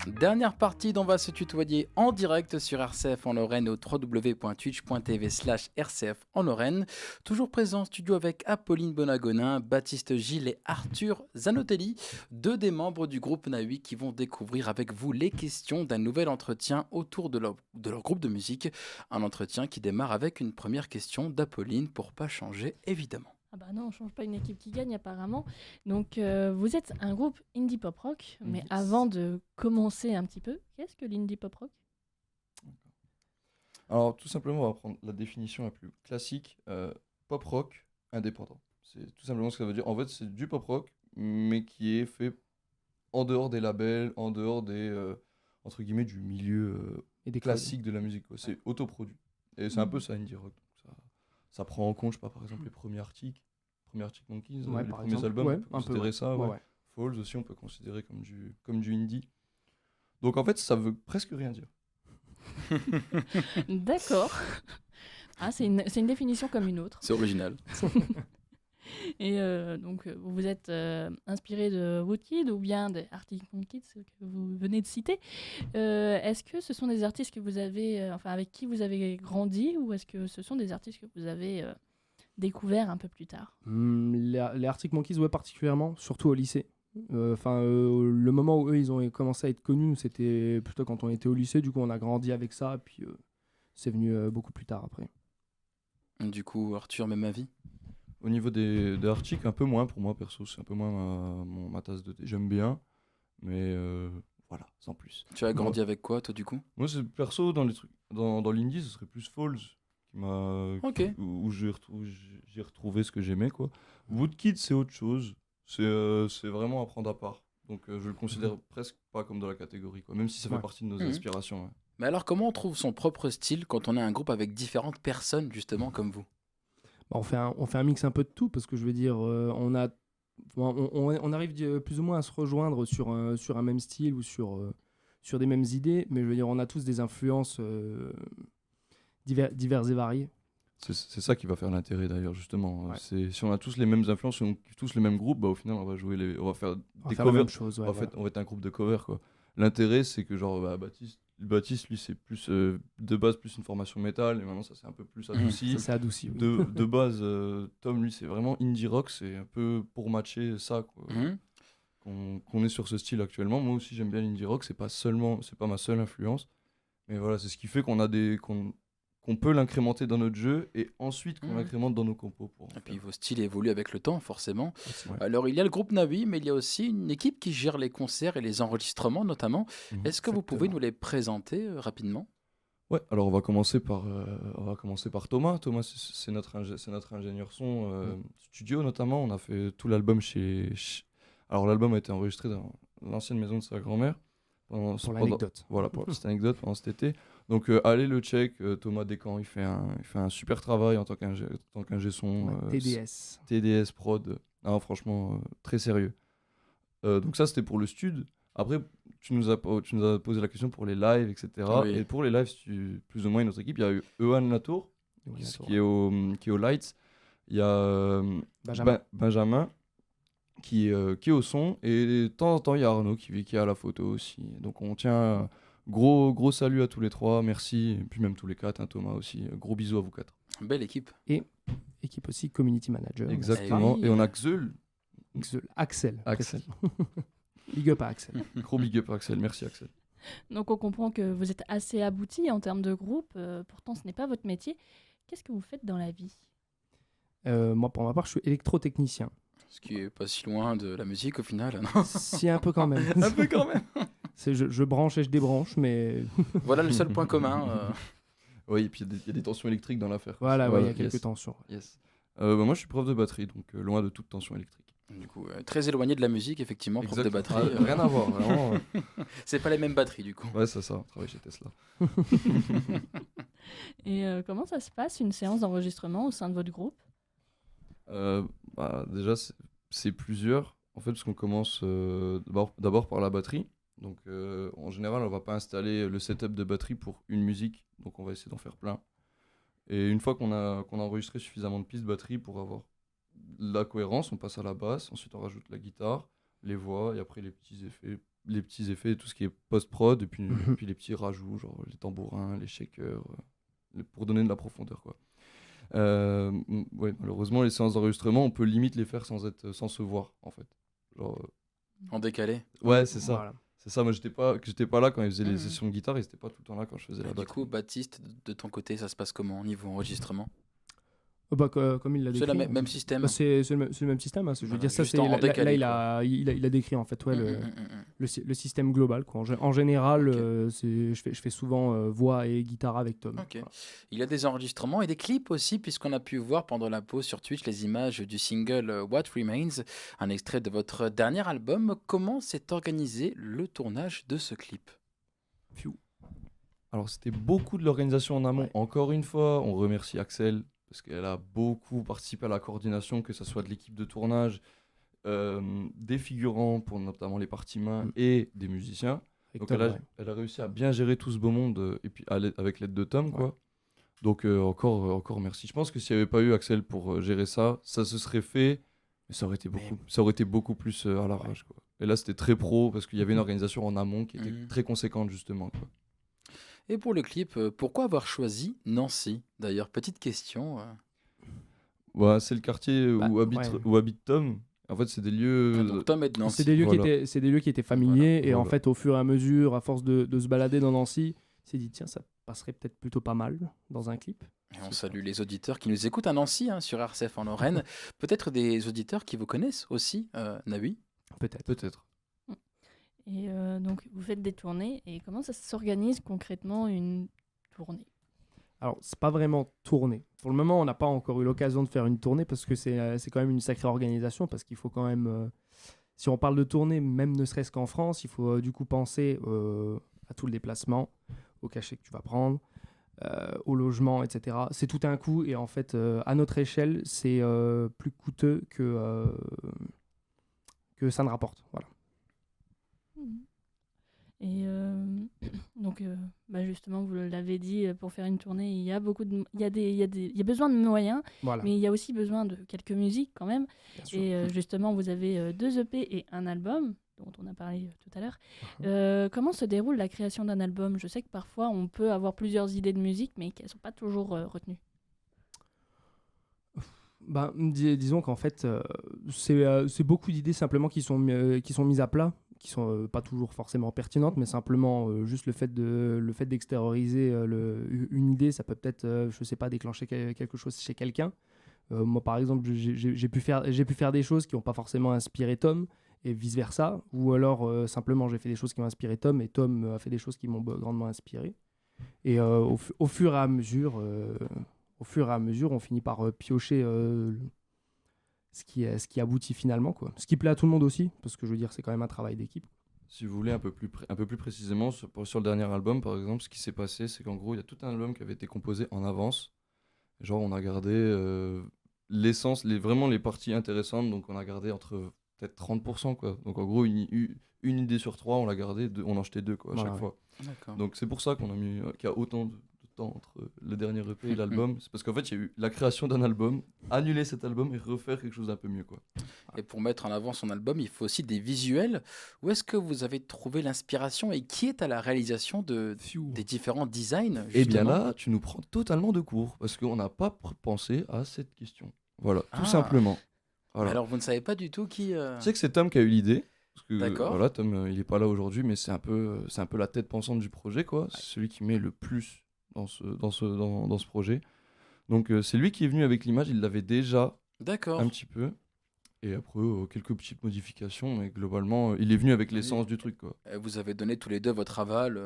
Dernière partie dont on va se tutoyer en direct sur RCF en Lorraine au www.twitch.tv/RCF en Lorraine. Toujours présent en studio avec Apolline Bonagonin, Baptiste Gilles et Arthur Zanotelli, deux des membres du groupe Nahui qui vont découvrir avec vous les questions d'un nouvel entretien autour de leur groupe de musique. Un entretien qui démarre avec une première question d'Apolline pour pas changer évidemment. Ah bah non, on change pas une équipe qui gagne apparemment. Donc vous êtes un groupe indie pop rock, mais Yes. avant de commencer un petit peu, qu'est-ce que l'indie pop rock? Alors, tout simplement, on va prendre la définition la plus classique, pop rock indépendant. C'est tout simplement ce que ça veut dire. En fait, c'est du pop rock, mais qui est fait en dehors des labels, en dehors des, entre guillemets, du milieu Et des classique de la musique, quoi. C'est autoproduit. Et c'est un peu ça, indie rock. Donc ça prend en compte, je sais pas, par exemple, les premiers Arctic Monkeys, Ouais, les par premiers exemple. albums, Ouais, on peut un peu, considérer ouais. ça. Ouais, Ouais. ouais. Falls aussi, on peut considérer comme du indie. Donc en fait, ça veut presque rien dire. D'accord. Ah, c'est une définition comme une autre. C'est original. Et donc vous vous êtes inspiré de Woodkid ou bien des Arctic Monkeys que vous venez de citer. Est-ce que ce sont des artistes que vous avez, avec qui vous avez grandi, ou est-ce que ce sont des artistes que vous avez découverts un peu plus tard? Les Arctic Monkeys, ouais, particulièrement, surtout au lycée. Le moment où eux, ils ont commencé à être connus, nous, c'était plutôt quand on était au lycée. Du coup, on a grandi avec ça, et puis c'est venu beaucoup plus tard après. Du coup, Arthur, même avis? Au niveau des Arctic, un peu moins pour moi perso, c'est un peu moins ma tasse de thé. J'aime bien, mais voilà, sans plus. Tu as grandi avec quoi, toi, du coup? Moi, c'est perso, dans les trucs, dans l'indie, ce serait plus Falls Ok. où j'ai retrouvé ce que j'aimais, quoi. Woodkid, c'est autre chose. C'est vraiment à prendre à part. Donc, je le considère presque pas comme dans la catégorie, quoi. Même si ça fait Ouais. partie de nos Mhm. inspirations. Ouais. Mais alors, comment on trouve son propre style quand on est un groupe avec différentes personnes, justement, comme vous? Bah, on fait un mix un peu de tout, parce que je veux dire, on arrive plus ou moins à se rejoindre sur un même style ou sur des mêmes idées, mais je veux dire, on a tous des influences diverses et variées. C'est ça qui va faire l'intérêt d'ailleurs, justement. Ouais. Si on a tous les mêmes influences, si on kiffe tous les mêmes groupes, bah, au final, on va faire On des va faire la covers. même chose. Ouais, voilà. On va être un groupe de covers, quoi. L'intérêt, c'est que genre Baptiste, lui, c'est plus de base plus une formation métal, et maintenant ça s'est un peu plus adouci. Ça s'est adouci. Oui. De base, Tom, lui, c'est vraiment indie rock, c'est un peu pour matcher ça, quoi, qu'on est sur ce style actuellement. Moi aussi, j'aime bien l'indie rock, c'est pas ma seule influence, mais voilà, c'est ce qui fait qu'on peut l'incrémenter dans notre jeu et ensuite qu'on l'incrémente dans nos compos. Et puis vos styles évoluent avec le temps, forcément. Ouais. Alors, il y a le groupe Nahui, mais il y a aussi une équipe qui gère les concerts et les enregistrements, notamment. Est-ce que vous pouvez nous les présenter rapidement? Ouais, alors on va commencer par Thomas. Thomas, c'est notre ingénieur son studio, notamment. On a fait tout l'album Alors, l'album a été enregistré dans l'ancienne maison de sa grand-mère. Pour l'anecdote. Voilà, pour la petite anecdote, pendant cet été. Donc, allez le check. Thomas Descamps, il fait un super travail en tant qu'ingé son. TDS prod. Non, franchement, très sérieux. Donc, ça, c'était pour le stud. Après, tu nous as posé la question pour les lives, etc. Oui. Et pour les lives, plus ou moins notre équipe, il y a eu Ewan Latour, qui est au Lights. Il y a Benjamin qui est au son, et de temps en temps il y a Arnaud qui est à la photo aussi. Donc on tient gros salut à tous les trois, merci, et puis même tous les quatre, hein, Thomas aussi, gros bisous à vous quatre. Belle équipe. Et équipe aussi community manager. Exactement, oui. et on a Xul. Axel. Axel. Big up à Axel. Gros big up à Axel, merci Axel. Donc on comprend que vous êtes assez aboutis en termes de groupe, pourtant ce n'est pas votre métier. Qu'est-ce que vous faites dans la vie? Moi, pour ma part, je suis électrotechnicien. Ce qui est pas si loin de la musique au final, non? Si, un peu quand même. Un peu quand même. Je branche et je débranche, mais... Voilà le seul point commun. Oui, et puis il y a des tensions électriques dans l'affaire. Voilà, il y a quelques tensions. Yes. Moi je suis prof de batterie, donc loin de toute tension électrique. Du coup, très éloigné de la musique, effectivement, prof de batterie. Rien à voir, vraiment. C'est pas les mêmes batteries, du coup. Ouais, c'est ça, on travaille chez Tesla. Et comment ça se passe, une séance d'enregistrement au sein de votre groupe? Déjà, c'est plusieurs. En fait, parce qu'on commence d'abord par la batterie. Donc, en général, on va pas installer le setup de batterie pour une musique. Donc, on va essayer d'en faire plein. Et une fois qu'on a enregistré suffisamment de pistes batterie pour avoir la cohérence, on passe à la basse. Ensuite, on rajoute la guitare, les voix et après les petits effets les petits effets, tout ce qui est post-prod, et puis les petits rajouts, genre les tambourins, les shakers, pour donner de la profondeur, quoi. Ouais, malheureusement, les séances d'enregistrement, on peut limite les faire sans se voir, en fait. Genre, En décalé. ouais, c'est ça. Voilà. C'est ça, moi j'étais pas là quand ils faisaient les sessions de guitare, ils étaient pas tout le temps là quand je faisais la Du batterie. coup, Baptiste, de ton côté, ça se passe comment au niveau enregistrement? Comme il l'a C'est décrit. le même système. C'est le même système. Hein. Je veux Voilà, dire, ça, juste c'est en là, décalé, il a décrit en fait Mm, le, mm, mm, mm. le système global. Quoi. En général, Ok. je fais souvent voix et guitare avec Tom. Ok. Voilà. Il y a des enregistrements et des clips aussi, puisqu'on a pu voir pendant la pause sur Twitch les images du single What Remains, un extrait de votre dernier album. Comment s'est organisé le tournage de ce clip? Pfiou. Alors c'était beaucoup de l'organisation en amont. Ouais. Encore une fois, on remercie Axel parce qu'elle a beaucoup participé à la coordination, que ce soit de l'équipe de tournage, des figurants pour notamment les parties mains et des musiciens. Avec Donc Tom, ouais. elle a réussi à bien gérer tout ce beau monde et puis avec l'aide de Tom, Ouais. quoi. Donc encore merci. Je pense que s'il n'y avait pas eu Axel pour gérer ça, ça se serait fait, mais ça aurait été beaucoup plus à l'arrache, quoi. Et là c'était très pro parce qu'il y avait une organisation en amont qui était très conséquente justement, quoi. Et pour le clip, pourquoi avoir choisi Nancy? D'ailleurs, petite question. Ouais, c'est le quartier Bah, où habite Tom. En fait, c'est des lieux. Donc Tom est de Nancy. C'est des lieux Voilà. c'est des lieux qui étaient familiers et en Voilà. fait au fur et à mesure, à force de se balader dans Nancy, il s'est dit tiens ça passerait peut-être plutôt pas mal dans un clip. Et on salue les auditeurs qui nous écoutent à Nancy, sur RCF en Lorraine. Peut-être des auditeurs qui vous connaissent aussi, Naoui. Peut-être. Peut-être. Et donc, vous faites des tournées. Et comment ça s'organise concrètement une tournée? Alors, c'est pas vraiment tourné. Pour le moment, on n'a pas encore eu l'occasion de faire une tournée parce que c'est quand même une sacrée organisation. Parce qu'il faut quand même. Si on parle de tournée, même ne serait-ce qu'en France, il faut du coup penser à tout le déplacement, au cachet que tu vas prendre, au logement, etc. C'est tout un coût et en fait, à notre échelle, c'est plus coûteux que ça ne rapporte. Voilà. Et donc, justement, vous l'avez dit, pour faire une tournée, il y a il y a besoin de moyens, Voilà. mais il y a aussi besoin de quelques musiques quand même. Bien sûr. Et justement, vous avez 2 EP et un album, dont on a parlé tout à l'heure. Comment se déroule la création d'un album? Je sais que parfois, on peut avoir plusieurs idées de musique, mais qu'elles ne sont pas toujours retenues. Disons qu'en fait, c'est beaucoup d'idées simplement qui sont mises à plat, qui sont pas toujours forcément pertinentes, mais simplement juste le fait d'extérioriser une idée, ça peut peut-être, je sais pas, déclencher quelque chose chez quelqu'un. Moi, par exemple, j'ai pu faire des choses qui n'ont pas forcément inspiré Tom, et vice-versa, ou alors simplement j'ai fait des choses qui ont inspiré Tom, et Tom a fait des choses qui m'ont grandement inspiré. Et au fur et à mesure, on finit par piocher ce qui aboutit finalement, quoi. Ce qui plaît à tout le monde aussi, parce que je veux dire, c'est quand même un travail d'équipe. Si vous voulez un peu plus précisément, sur le dernier album, par exemple, ce qui s'est passé, c'est qu'en gros, il y a tout un album qui avait été composé en avance. Genre, on a gardé l'essence, vraiment les parties intéressantes, donc on a gardé entre peut-être 30%, quoi. Donc en gros, une idée sur 3, on l'a gardée, on en jetait 2, quoi, à chaque fois. D'accord. Donc c'est pour ça qu'il y a autant de temps entre le dernier EP et l'album. C'est parce qu'en fait, il y a eu la création d'un album, annuler cet album et refaire quelque chose d'un peu mieux, quoi. Et pour mettre en avant son album, il faut aussi des visuels. Où est-ce que vous avez trouvé l'inspiration et qui est à la réalisation des différents designs, Et bien justement? là, tu nous prends totalement de court parce qu'on n'a pas pensé à cette question. Voilà, Ah. tout simplement. Voilà. Alors, vous ne savez pas du tout qui... Tu sais que c'est Tom qui a eu l'idée. Parce que, D'accord. voilà, Tom, il est pas là aujourd'hui, mais c'est un peu la tête pensante du projet, quoi. C'est celui qui met le plus dans ce projet. Donc c'est lui qui est venu avec l'image. Il l'avait déjà D'accord. un petit peu. Et après, quelques petites modifications, mais globalement, il est venu avec l'essence du truc, quoi. Vous avez donné tous les deux votre aval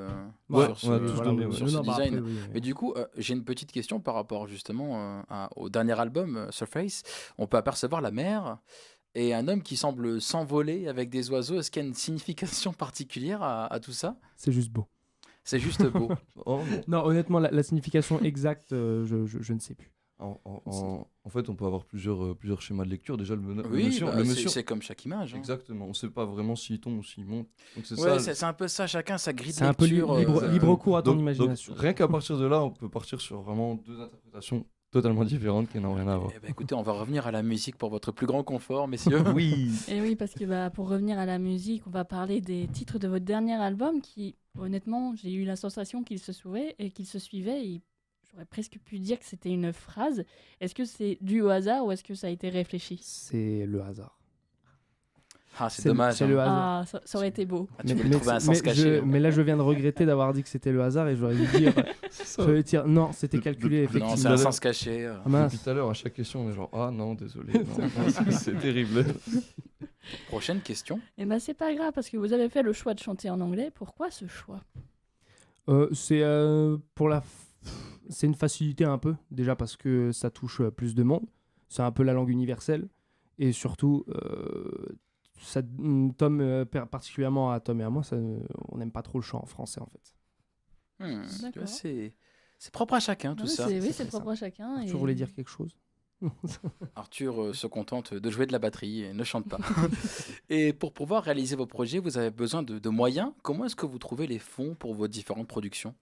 Ouais, sur ce, ouais, tout donné, ouais. sur ce design. Après, oui. Mais du coup, j'ai une petite question par rapport justement au dernier album, Surface. On peut apercevoir la mer et un homme qui semble s'envoler avec des oiseaux. Est-ce qu'il y a une signification particulière à tout ça? C'est juste beau. C'est juste beau. Oh, non. Non, honnêtement, la signification exacte, je ne sais plus. En fait, on peut avoir plusieurs schémas de lecture. Déjà, le Oui, monsieur, bah, le c'est monsieur- c'est comme chaque image. Exactement. On ne sait pas vraiment s'il tombe ou s'il monte. Donc c'est Ouais, ça. c'est un peu ça, chacun sa grille de C'est un peu lecture. libre cours à ton Donc, imagination. rien qu'à partir de là, on peut partir sur vraiment deux interprétations totalement différentes qui n'ont rien à voir. Eh ben, écoutez, on va revenir à la musique pour votre plus grand confort, messieurs. Oui. Et oui, parce que pour revenir à la musique, on va parler des titres de votre dernier album qui, honnêtement, j'ai eu la sensation qu'ils se suivaient et j'aurais presque pu dire que c'était une phrase. Est-ce que c'est dû au hasard ou est-ce que ça a été réfléchi? C'est le hasard. Ah, c'est dommage. C'est hein. le hasard. Ah, ça aurait été beau. Ah, tu voulais trouver un sens caché. mais là, je viens de regretter d'avoir dit que c'était le hasard et j'aurais dû dire non, c'était calculé, effectivement. Non, c'est un sens caché. Ah, mince. Depuis tout à l'heure, à chaque question, on est genre ah non, désolé, non, c'est terrible. Prochaine question. Eh ben, c'est pas grave parce que vous avez fait le choix de chanter en anglais. Pourquoi ce choix? C'est c'est une facilité un peu, déjà parce que ça touche plus de monde. C'est un peu la langue universelle. Et surtout, particulièrement à Tom et à moi, on n'aime pas trop le chant en français en fait. D'accord. C'est propre à chacun, tout Oui, ça. c'est propre à chacun. Tu et- voulais dire quelque chose? Arthur se contente de jouer de la batterie et ne chante pas. Et pour pouvoir réaliser vos projets, vous avez besoin de moyens. Comment est-ce que vous trouvez les fonds pour vos différentes productions?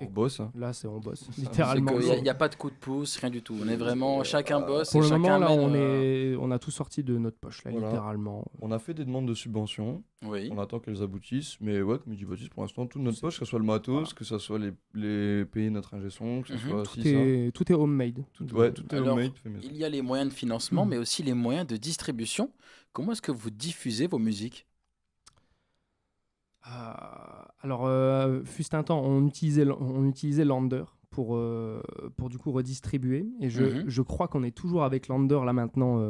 On bosse. Hein. Là, on bosse, C'est littéralement. qu'il n'y a pas de coup de pouce, rien du tout. On est vraiment, chacun bosse Pour et le chacun moment, là, mène, on a tout sorti de notre poche, là, Voilà. littéralement. On a fait des demandes de subventions. Oui. On attend qu'elles aboutissent. Mais ouais, comme il dit Baptiste, pour l'instant, tout de notre poche, que ce soit le matos, que ce soit les payer notre ingé son, que ce soit Tout ci, ça. tout est homemade. Tout est Alors, homemade, fait maison. Il y a les moyens de financement, mais aussi les moyens de distribution. Comment est-ce que vous diffusez vos musiques? Alors, fut un temps, on utilisait Lander pour du coup redistribuer. Et je crois qu'on est toujours avec Lander là maintenant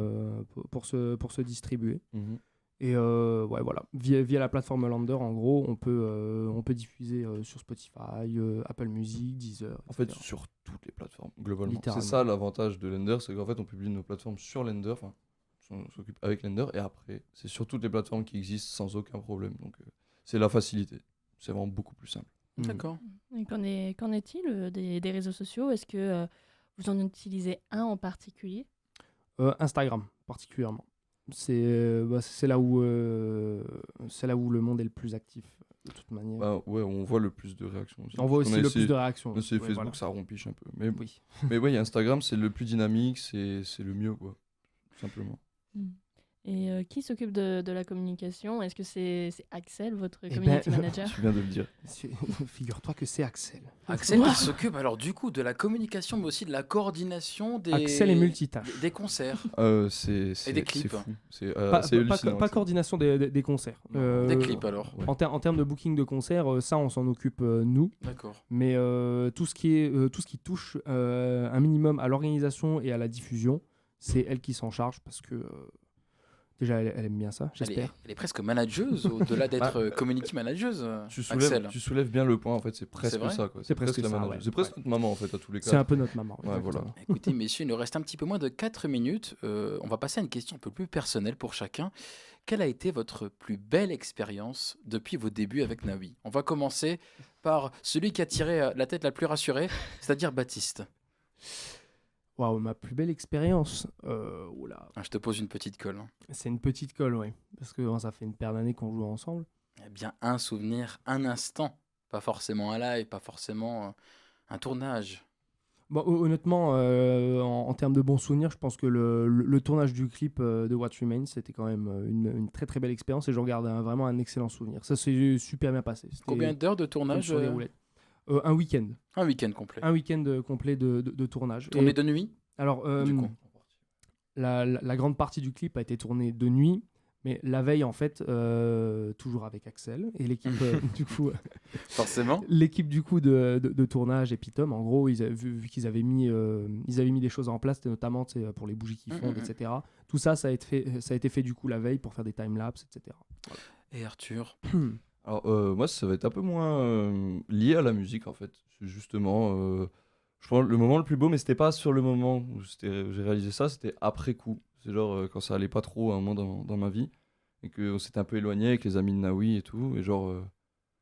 pour se distribuer. Mhm. Et ouais, voilà. Via la plateforme Lander, en gros, on peut diffuser sur Spotify, Apple Music, Deezer, En fait, etc. sur toutes les plateformes, globalement. C'est Littéralement. ça l'avantage de Lender, c'est qu'en fait, on publie nos plateformes sur Lender, enfin, on s'occupe avec Lender, et après, c'est sur toutes les plateformes qui existent sans aucun problème. Donc, c'est la facilité. C'est vraiment beaucoup plus simple. D'accord. Et qu'en est-il des réseaux sociaux? Est-ce que vous en utilisez un en particulier? Instagram, particulièrement. C'est là où le monde est le plus actif, de toute manière. Bah, ouais, on voit le plus de réactions aussi. On voit Parce aussi qu'on a le essayé- plus de réactions. on a essayé Ouais, Facebook, voilà. ça rompiche un peu. Mais, Oui. mais ouais, Instagram, c'est le plus dynamique, c'est le mieux, quoi. Tout simplement. Et qui s'occupe de la communication? Est-ce que c'est Axel, votre Eh community ben, manager? Tu viens de le dire. Figure-toi que c'est Axel. Axel qui s'occupe alors du coup de la communication, mais aussi de la coordination Axel est multitâche. des concerts. C'est des clips. C'est fou. C'est Pas hallucinant. pas coordination des concerts. Des clips alors. Ouais. En termes de booking de concerts, ça on s'en occupe nous. D'accord. Mais tout ce qui touche un minimum à l'organisation et à la diffusion, c'est elle qui s'en charge parce que déjà elle aime bien ça, j'espère. Elle est presque manageuse au-delà d'être community manageuse. Axel. Tu soulèves bien le point, en fait, c'est presque vrai ça. Quoi. C'est presque la ça, manager. ouais. C'est presque notre maman, en fait, à tous les cas. C'est un peu notre maman. Ouais, exactement. voilà. Écoutez, messieurs, il nous reste un petit peu moins de 4 minutes. On va passer à une question un peu plus personnelle pour chacun. Quelle a été votre plus belle expérience depuis vos débuts avec Naoui? On va commencer par celui qui a tiré la tête la plus rassurée, c'est-à-dire Baptiste. Waouh, ma plus belle expérience. Oula, Je te pose une petite colle. c'est une petite colle, ouais. Parce que ça fait une paire d'années qu'on joue ensemble. Eh bien, un souvenir, un instant. Pas forcément un live, pas forcément un tournage. Bon, honnêtement, en termes de bons souvenirs, je pense que le tournage du clip de What Remains, c'était quand même une très très belle expérience et je regarde vraiment un excellent souvenir. Ça s'est super bien passé. C'était Combien d'heures de comme tournage? sur des roulettes. Un week-end. Un week-end complet. Un week-end complet de tournage. Tourné Et, de nuit? alors, Du coup. la grande partie du clip a été tournée de nuit, mais la veille, en fait, toujours avec Axel et l'équipe du coup. Forcément. L'équipe du coup de tournage et Pitom, en gros, vu qu'ils avaient mis des choses en place, notamment pour les bougies qui fondent, etc. Tout ça, ça a été fait du coup la veille pour faire des timelapses, etc. Et Arthur? Alors, moi, ça va être un peu moins lié à la musique, en fait. C'est justement, je pense, le moment le plus beau, mais c'était pas sur le moment où j'ai réalisé ça, c'était après coup. C'est genre quand ça allait pas trop à un moment dans ma vie, et qu'on s'était un peu éloigné avec les amis de Naoui et tout, et genre,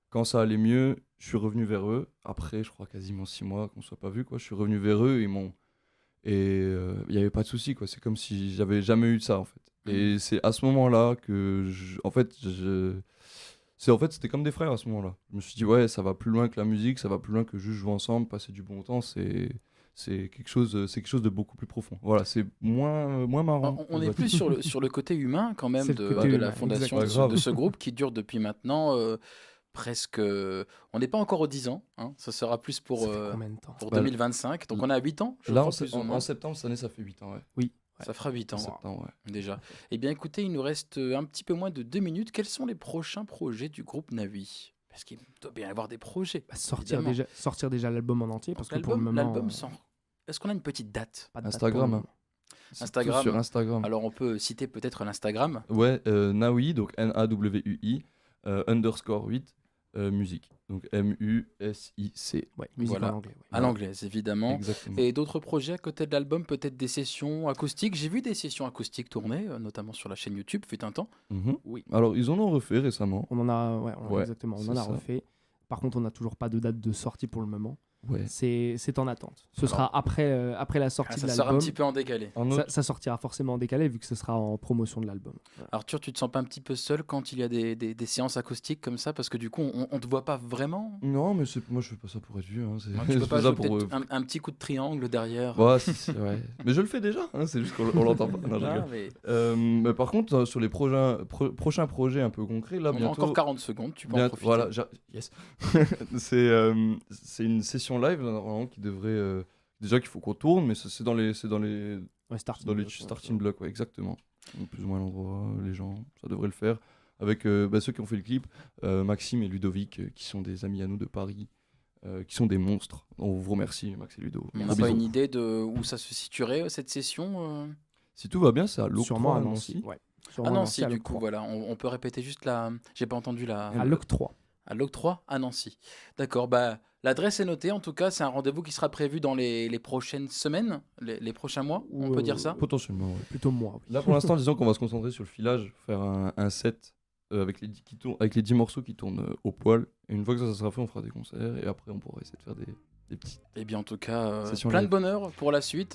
quand ça allait mieux, je suis revenu vers eux, après, je crois, quasiment 6 mois qu'on soit pas vu, quoi. Je suis revenu vers eux, et il n'y avait pas de souci, quoi. C'est comme si j'avais jamais eu de ça, en fait. Et c'est à ce moment-là que, c'était comme des frères à ce moment-là. Je me suis dit, ouais, ça va plus loin que la musique, ça va plus loin que juste jouer ensemble, passer du bon temps. C'est c'est quelque chose de beaucoup plus profond. Voilà, c'est moins marrant. On est plus sur le côté humain quand même C'est le côté de humain, la fondation exactement. de ce groupe qui dure depuis maintenant presque... on n'est pas encore aux 10 ans, hein, ça sera plus Ça fait combien de temps? pour Bah, 2025, donc on a 8 ans, je Là, crois, plus ou moins. en septembre, cette année, ça fait 8 ans. Ouais. Oui. Ça fera 8 En ans septembre, ouais. déjà. Eh bien écoutez, il nous reste un petit peu moins de 2 minutes. Quels sont les prochains projets du groupe Navi? Parce qu'il doit bien y avoir des projets. Bah, évidemment. sortir déjà l'album en entier, parce que pour le moment... L'album sort. Est-ce qu'on a une petite date? pas de date Instagram, pour le hein. moment. C'est Instagram. tout sur Instagram. Alors on peut citer peut-être l'Instagram. Ouais, Nawi, donc Nawui, underscore 8, musique. Donc MUSIC. Ouais, musique Voilà. en anglais. Ouais. À l'anglaise, évidemment. Exactement. Et d'autres projets à côté de l'album, peut-être des sessions acoustiques. J'ai vu des sessions acoustiques tourner, notamment sur la chaîne YouTube, fut un temps. Mhm. Oui. Alors, ils en ont refait récemment. On en a, Ouais, exactement, on c'est en a ça. refait. Par contre, on n'a toujours pas de date de sortie pour le moment. Ouais. C'est en attente. Ce Alors- sera après la sortie Ça de sort un l'album. petit peu en décalé. Un autre- Ça sortira forcément en décalé vu que ce sera en promotion de l'album. Voilà. Arthur, tu te sens pas un petit peu seul quand il y a des séances acoustiques comme ça? Parce que du coup, on te voit pas vraiment. Non, mais moi, je fais pas ça pour être vu. Hein. Tu peux Je pas fais ça jouer pour. peut-être un petit coup de triangle derrière. Ouais, ouais. Mais je le fais déjà, hein, c'est juste qu'on l'entend pas. Non, je Ah, rigole. mais Mais par contre, sur les prochains projets un peu concrets, là, on a bientôt. encore 40 secondes, tu peux en bientôt- profiter. voilà, yes. C'est une session live là, normalement qui devrait. Déjà qu'il faut qu'on tourne, mais c'est dans les Ouais, starting dans les block, starting blocks, ouais, exactement. Donc, plus ou moins l'endroit, les gens, ça devrait le faire. Avec ceux qui ont fait le clip, Maxime et Ludovic, qui sont des amis à nous de Paris, qui sont des monstres. On vous remercie, Max et Ludo. On Gros n'a pas bisous. une idée de où ça se situerait cette session Si tout va bien, c'est à l'Octroi Sûrement à à Nancy. Nancy. Ouais. Ah Sûrement à Nancy, à du coup, l'Octroi. voilà. On peut répéter juste la. J'ai pas entendu la. À l'Octroi. À l'Octroi à Nancy. D'accord, bah l'adresse est notée. En tout cas, c'est un rendez-vous qui sera prévu dans les prochaines semaines, les prochains mois. On peut dire ça? Potentiellement, ouais. Plutôt moi. Oui. Là, pour l'instant, disons qu'on va se concentrer sur le filage, faire un set avec les 10 morceaux qui tournent au poil. Et une fois que ça sera fait, on fera des concerts. Et après, on pourra essayer de faire des petits. Eh bien, en tout cas, Session plein de live. bonheur pour la suite.